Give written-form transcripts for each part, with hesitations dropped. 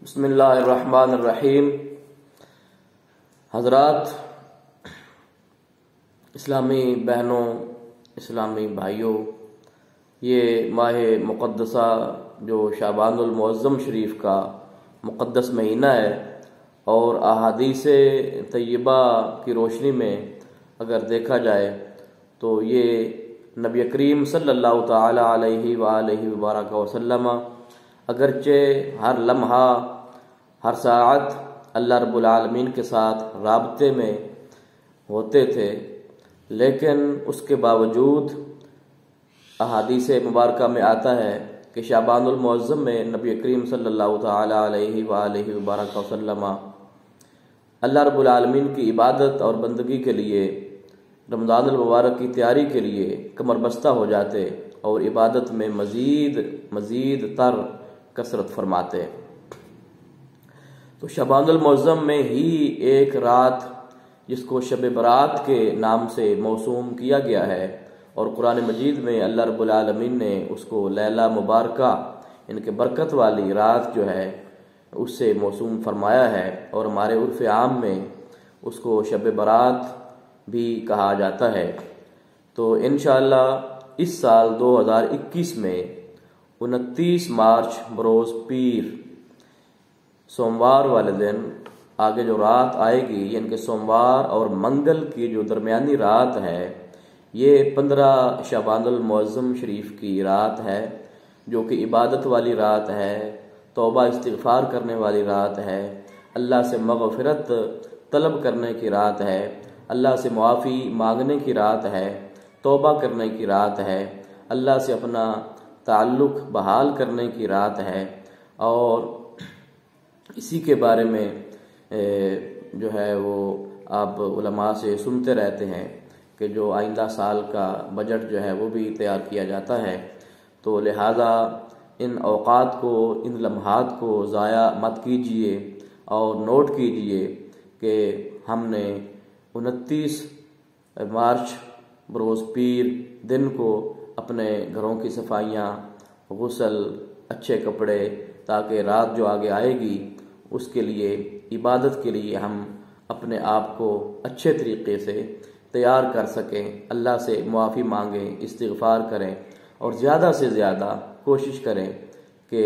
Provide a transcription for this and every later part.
بسم اللہ الرحمن الرحیم۔ حضرات، اسلامی بہنوں، اسلامی بھائیوں، یہ ماہ مقدسہ جو شعبان المعظم شریف کا مقدس مہینہ ہے، اور احادیث طیبہ کی روشنی میں اگر دیکھا جائے تو یہ نبی کریم صلی اللہ تعالی علیہ وآلہ وبارک وسلم اگرچہ ہر لمحہ ہر ساعت اللہ رب العالمین کے ساتھ رابطے میں ہوتے تھے، لیکن اس کے باوجود احادیث مبارکہ میں آتا ہے کہ شعبان المعظم میں نبی کریم صلی اللہ تعالی علیہ وآلہ وبارک وسلم اللہ رب العالمین کی عبادت اور بندگی کے لیے رمضان المبارک کی تیاری کے لیے کمر بستہ ہو جاتے اور عبادت میں مزید تر کثرت فرماتے۔ تو شعبان المعظم میں ہی ایک رات جس کو شب برات کے نام سے موسوم کیا گیا ہے، اور قرآن مجید میں اللہ رب العالمین نے اس کو لیلہ مبارکہ ان کے برکت والی رات جو ہے اس سے موسوم فرمایا ہے، اور ہمارے عرف عام میں اس کو شب برات بھی کہا جاتا ہے۔ تو انشاءاللہ اس سال 2021 میں 29 مارچ بروز پیر سوموار والے دن آگے جو رات آئے گی، یعنی کہ سوموار اور منگل کی جو درمیانی رات ہے، یہ 15 شعبان المعظم شریف کی رات ہے، جو کہ عبادت والی رات ہے، توبہ استغفار کرنے والی رات ہے، اللہ سے مغفرت طلب کرنے کی رات ہے، اللہ سے معافی مانگنے کی رات ہے، توبہ کرنے کی رات ہے، اللہ سے اپنا تعلق بحال کرنے کی رات ہے۔ اور اسی کے بارے میں جو ہے وہ آپ علماء سے سنتے رہتے ہیں کہ جو آئندہ سال کا بجٹ جو ہے وہ بھی تیار کیا جاتا ہے، تو لہذا ان اوقات کو، ان لمحات کو ضائع مت کیجیے، اور نوٹ کیجیے کہ ہم نے 29 مارچ بروز پیر دن کو اپنے گھروں کی صفائیاں، غسل، اچھے کپڑے، تاکہ رات جو آگے آئے گی اس کے لیے، عبادت کے لیے ہم اپنے آپ کو اچھے طریقے سے تیار کر سکیں، اللہ سے معافی مانگیں، استغفار کریں، اور زیادہ سے زیادہ کوشش کریں کہ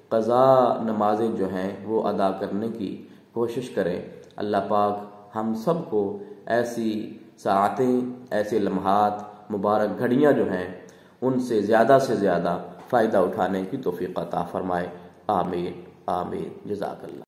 قضا نمازیں جو ہیں وہ ادا کرنے کی کوشش کریں۔ اللہ پاک ہم سب کو ایسی ساعتیں، ایسے لمحات، مبارک گھڑیاں جو ہیں ان سے زیادہ فائدہ اٹھانے کی توفیق عطا فرمائے۔ آمین آمین، جزاک اللہ۔